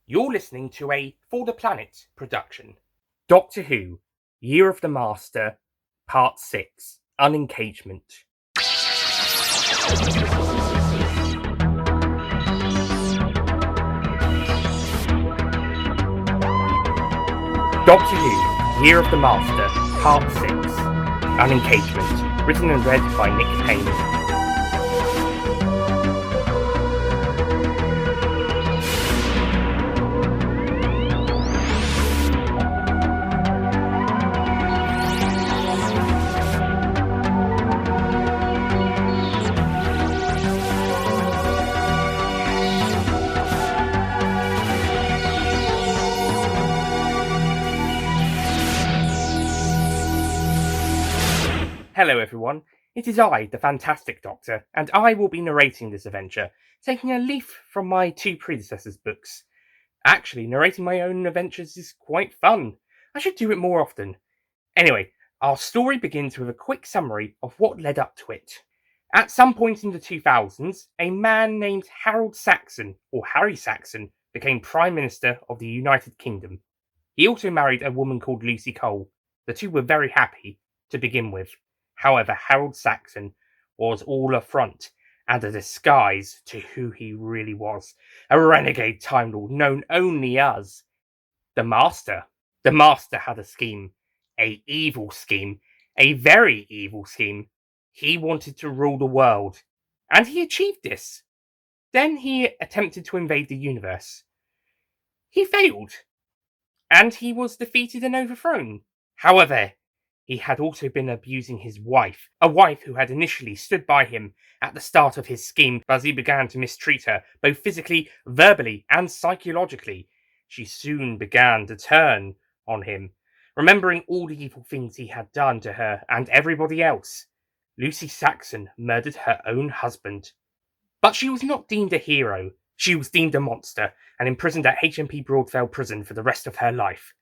You're listening to a For the Planet production. Doctor Who, Year of the Master, Part 6, Unencagement. Doctor Who, Year of the Master, Part 6, Unencagement, written and read by Nick Payne. Hello everyone, it is I, the Fantastic Doctor, and I will be narrating this adventure, taking a leaf from my two predecessors' books. Actually, narrating my own adventures is quite fun. I should do it more often. Anyway, our story begins with a quick summary of what led up to it. At some point in the 2000s, a man named Harold Saxon, or Harry Saxon, became Prime Minister of the United Kingdom. He also married a woman called Lucy Cole. The two were very happy to begin with. However, Harold Saxon was all a front and a disguise to who he really was. A renegade Time Lord known only as the Master. The Master had a scheme. A evil scheme. A very evil scheme. He wanted to rule the world. And he achieved this. Then he attempted to invade the universe. He failed. And he was defeated and overthrown. However, he had also been abusing his wife, a wife who had initially stood by him at the start of his scheme, but as he began to mistreat her, both physically, verbally, and psychologically, she soon began to turn on him. Remembering all the evil things he had done to her and everybody else, Lucy Saxon murdered her own husband. But she was not deemed a hero. She was deemed a monster and imprisoned at HMP Broadfell Prison for the rest of her life.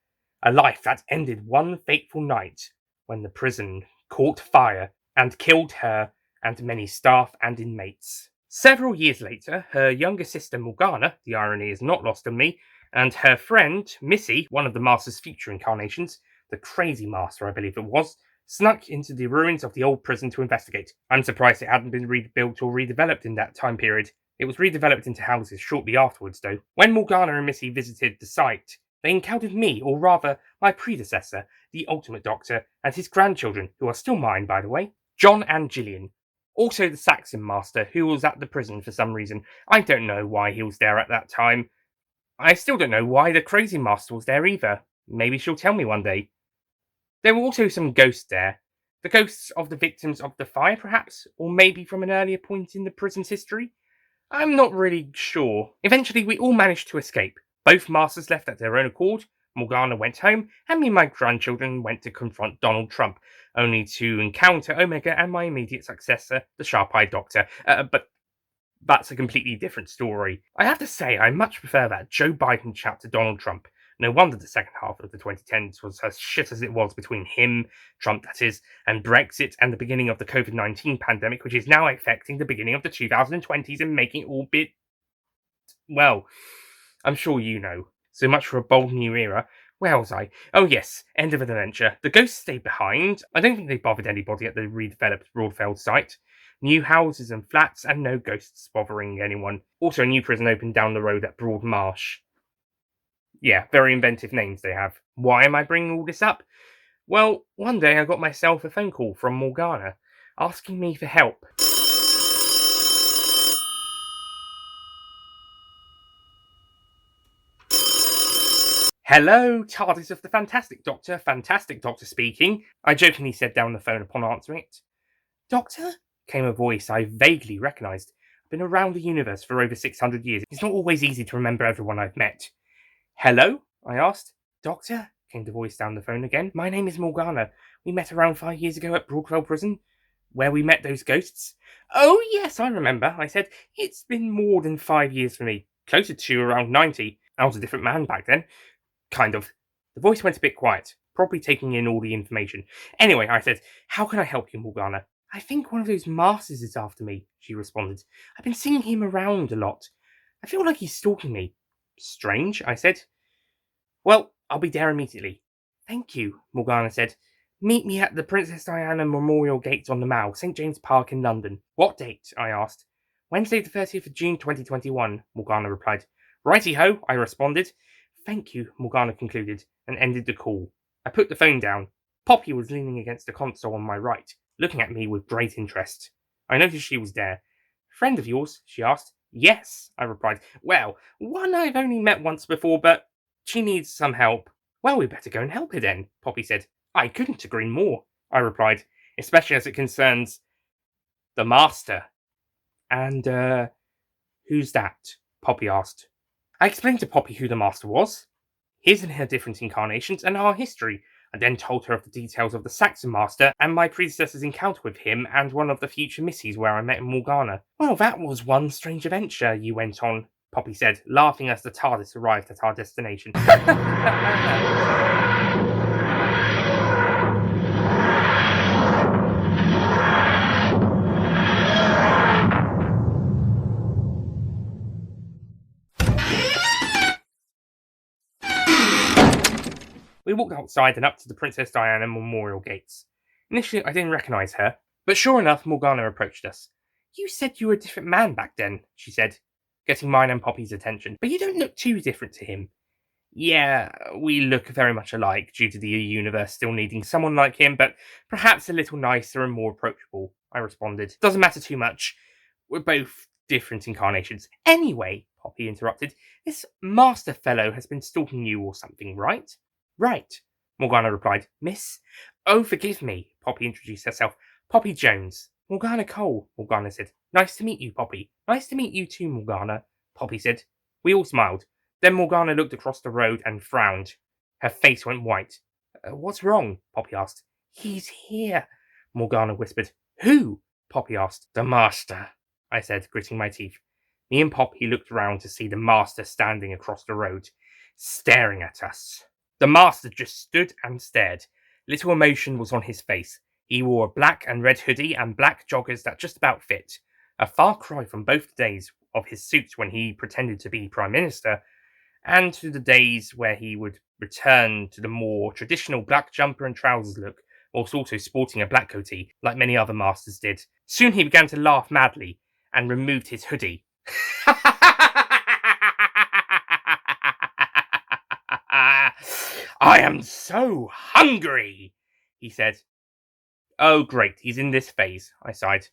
A life that ended one fateful night when the prison caught fire and killed her and many staff and inmates. Several years later, her younger sister Morgana, the irony is not lost on me, and her friend Missy, one of the Master's future incarnations, the Crazy Master I believe it was, snuck into the ruins of the old prison to investigate. I'm surprised it hadn't been rebuilt or redeveloped in that time period. It was redeveloped into houses shortly afterwards though. When Morgana and Missy visited the site, they encountered me, or rather, my predecessor, the Ultimate Doctor, and his grandchildren, who are still mine, by the way, John and Gillian. Also the Saxon Master, who was at the prison for some reason. I don't know why he was there at that time. I still don't know why the Crazy Master was there either. Maybe she'll tell me one day. There were also some ghosts there. The ghosts of the victims of the fire, perhaps? Or maybe from an earlier point in the prison's history? I'm not really sure. Eventually, we all managed to escape. Both masters left at their own accord, Morgana went home, and me and my grandchildren went to confront Donald Trump, only to encounter Omega and my immediate successor, the Sharp-Eyed Doctor. But that's a completely different story. I have to say, I much prefer that Joe Biden chat to Donald Trump. No wonder the second half of the 2010s was as shit as it was between him, Trump that is, and Brexit and the beginning of the COVID-19 pandemic, which is now affecting the beginning of the 2020s and making it all bit... well... I'm sure you know. So much for a bold new era. Where was I? Oh yes, end of an adventure. The ghosts stayed behind. I don't think they bothered anybody at the redeveloped Broadfeld site. New houses and flats, and no ghosts bothering anyone. Also a new prison opened down the road at Broad Marsh. Yeah, very inventive names they have. Why am I bringing all this up? Well, one day I got myself a phone call from Morgana, asking me for help. Hello, TARDIS of the Fantastic Doctor speaking, I jokingly said down the phone upon answering it. Doctor? Came a voice I vaguely recognised. I've been around the universe for over 600 years. It's not always easy to remember everyone I've met. Hello? I asked. Doctor? Came the voice down the phone again. My name is Morgana. We met around 5 years ago at Broadwell Prison, where we met those ghosts. Oh yes, I remember, I said. It's been more than 5 years for me. Closer to around 90. I was a different man back then. Kind of. The voice went a bit quiet, probably taking in all the information. Anyway, I said, how can I help you, Morgana? I think one of those masters is after me, she responded. I've been seeing him around a lot. I feel like he's stalking me. Strange, I said. Well, I'll be there immediately. Thank you, Morgana said. Meet me at the Princess Diana Memorial Gates on the Mall, St. James Park in London. What date? I asked. Wednesday the 30th of June 2021, Morgana replied. Righty-ho, I responded. Thank you, Morgana concluded, and ended the call. I put the phone down. Poppy was leaning against the console on my right, looking at me with great interest. I noticed she was there. Friend of yours? She asked. Yes, I replied. Well, one I've only met once before, but she needs some help. Well, we better go and help her then, Poppy said. I couldn't agree more, I replied, especially as it concerns the Master. And, who's that? Poppy asked. I explained to Poppy who the Master was, his and her different incarnations, and our history. I then told her of the details of the Saxon Master and my predecessor's encounter with him and one of the future missions where I met Morgana. Well, that was one strange adventure, you went on, Poppy said, laughing as the TARDIS arrived at our destination. We walked outside and up to the Princess Diana Memorial Gates. Initially, I didn't recognise her, but sure enough, Morgana approached us. You said you were a different man back then, she said, getting mine and Poppy's attention, but you don't look too different to him. Yeah, we look very much alike due to the universe still needing someone like him, but perhaps a little nicer and more approachable, I responded. Doesn't matter too much. We're both different incarnations. Anyway, Poppy interrupted, this master fellow has been stalking you or something, right? Right, Morgana replied. Miss? Oh, forgive me, Poppy introduced herself. Poppy Jones. Morgana Cole, Morgana said. Nice to meet you, Poppy. Nice to meet you too, Morgana, Poppy said. We all smiled. Then Morgana looked across the road and frowned. Her face went white. What's wrong? Poppy asked. He's here, Morgana whispered. Who? Poppy asked. The Master, I said, gritting my teeth. Me and Poppy looked round to see the Master standing across the road, staring at us. The Master just stood and stared. Little emotion was on his face. He wore a black and red hoodie and black joggers that just about fit. A far cry from both the days of his suits when he pretended to be Prime Minister, and to the days where he would return to the more traditional black jumper and trousers look, whilst also sporting a black goatee, like many other masters did. Soon he began to laugh madly, and removed his hoodie. I am so hungry, he said. Oh, great, he's in this phase, I sighed.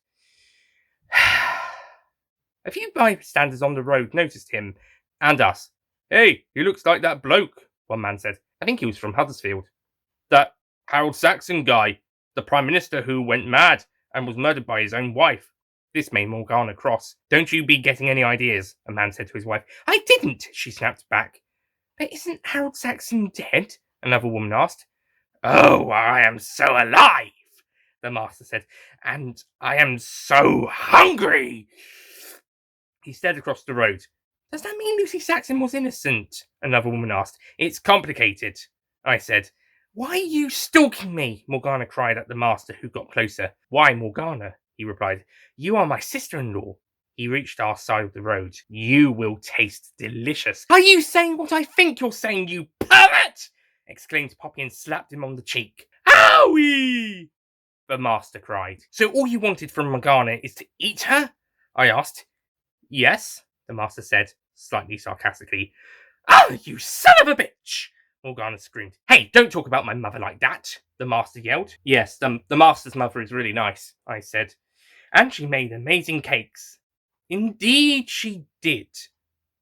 A few bystanders on the road noticed him and us. Hey, he looks like that bloke, one man said. I think he was from Huddersfield. That Harold Saxon guy, the Prime Minister who went mad and was murdered by his own wife. This made Morgana cross. Don't you be getting any ideas, a man said to his wife. I didn't, she snapped back. But isn't Harold Saxon dead? Another woman asked. Oh, I am so alive, the Master said, and I am so hungry. He stared across the road. Does that mean Lucy Saxon was innocent? Another woman asked. It's complicated, I said. Why are you stalking me? Morgana cried at the Master, who got closer. Why, Morgana? He replied. You are my sister-in-law. He reached our side of the road. You will taste delicious. Are you saying what I think you're saying, you pervert? Exclaimed Poppy and slapped him on the cheek. Owie! The Master cried. So all you wanted from Morgana is to eat her? I asked. Yes, the Master said, slightly sarcastically. Oh, you son of a bitch! Morgana screamed. Hey, don't talk about my mother like that, the Master yelled. Yes, the Master's mother is really nice, I said. And she made amazing cakes. Indeed she did,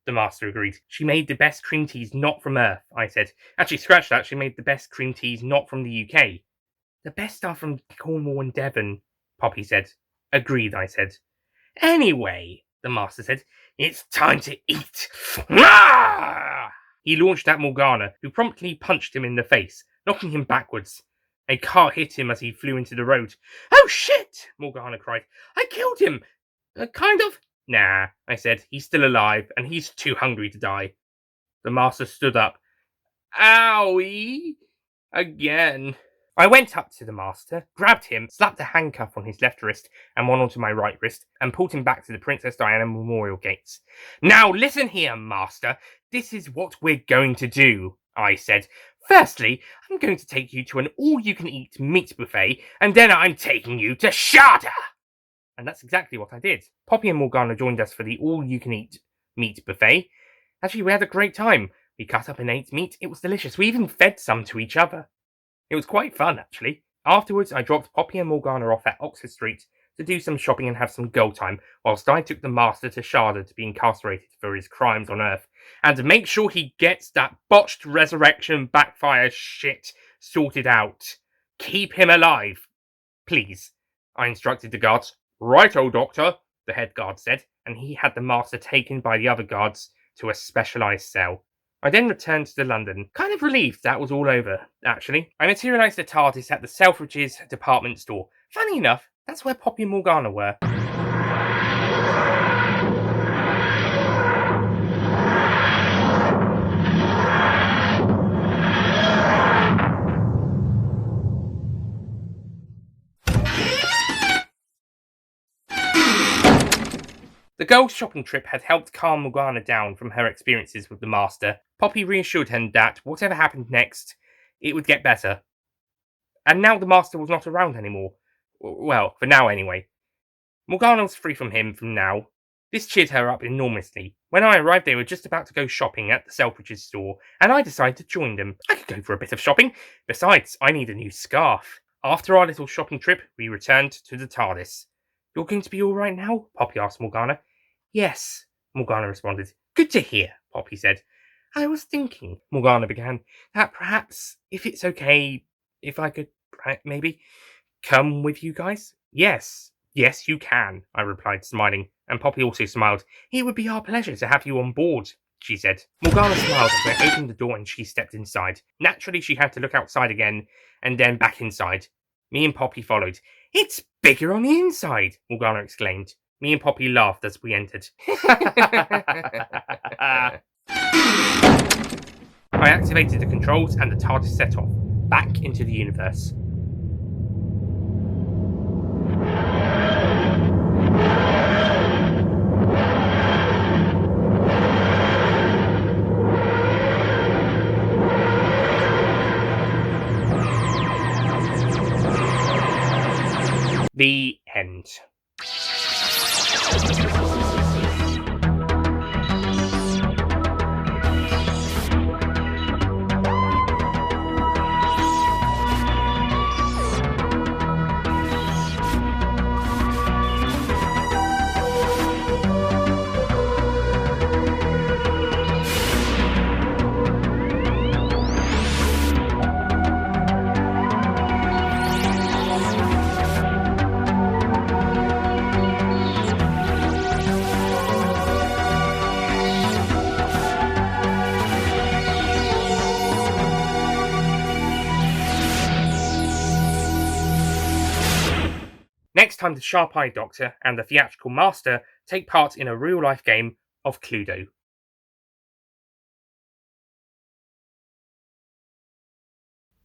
the Master agreed. She made the best cream teas not from Earth, I said. Actually, scratch that, she made the best cream teas not from the UK. The best are from Cornwall and Devon, Poppy said. Agreed, I said. Anyway, the Master said, it's time to eat. Ah! He launched at Morgana, who promptly punched him in the face, knocking him backwards. A car hit him as he flew into the road. Oh shit! Morgana cried. I killed him! Kind of. Nah, I said. He's still alive, and he's too hungry to die. The Master stood up. Owie! Again. I went up to the Master, grabbed him, slapped a handcuff on his left wrist and one onto my right wrist, and pulled him back to the Princess Diana Memorial Gates. Now listen here, Master. This is what we're going to do, I said. Firstly, I'm going to take you to an all-you-can-eat meat buffet, and then I'm taking you to Sharda! And that's exactly what I did. Poppy and Morgana joined us for the all-you-can-eat meat buffet. Actually, we had a great time. We cut up and ate meat. It was delicious. We even fed some to each other. It was quite fun, actually. Afterwards, I dropped Poppy and Morgana off at Oxford Street to do some shopping and have some girl time, whilst I took the Master to Sharda to be incarcerated for his crimes on Earth, and to make sure he gets that botched resurrection backfire shit sorted out. Keep him alive. Please. I instructed the guards. Righto, Doctor, the head guard said, and he had the Master taken by the other guards to a specialised cell. I then returned to London, kind of relieved that was all over, actually. I materialised the TARDIS at the Selfridges department store. Funny enough, that's where Poppy and Morgana were. The girls' shopping trip had helped calm Morgana down from her experiences with the Master. Poppy reassured him that, whatever happened next, it would get better. And now the Master was not around anymore. Well, for now anyway. Morgana was free from him from now. This cheered her up enormously. When I arrived, they were just about to go shopping at the Selfridges store, and I decided to join them. I could go for a bit of shopping. Besides, I need a new scarf. After our little shopping trip, we returned to the TARDIS. You're going to be all right now? Poppy asked Morgana. Yes, Morgana responded. Good to hear, Poppy said. I was thinking, Morgana began, that perhaps, if it's okay, if I could, maybe, come with you guys? Yes, you can, I replied, smiling, and Poppy also smiled. It would be our pleasure to have you on board, she said. Morgana smiled as I opened the door and she stepped inside. Naturally, she had to look outside again, and then back inside. Me and Poppy followed. It's bigger on the inside, Morgana exclaimed. Me and Poppy laughed as we entered. I activated the controls and the TARDIS set off, back into the universe. The end. Next time, the Sharp-Eyed Doctor and the Theatrical Master take part in a real-life game of Cluedo.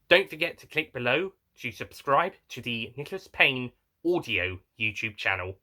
Don't forget to click below to subscribe to the Nicholas Payne audio YouTube channel.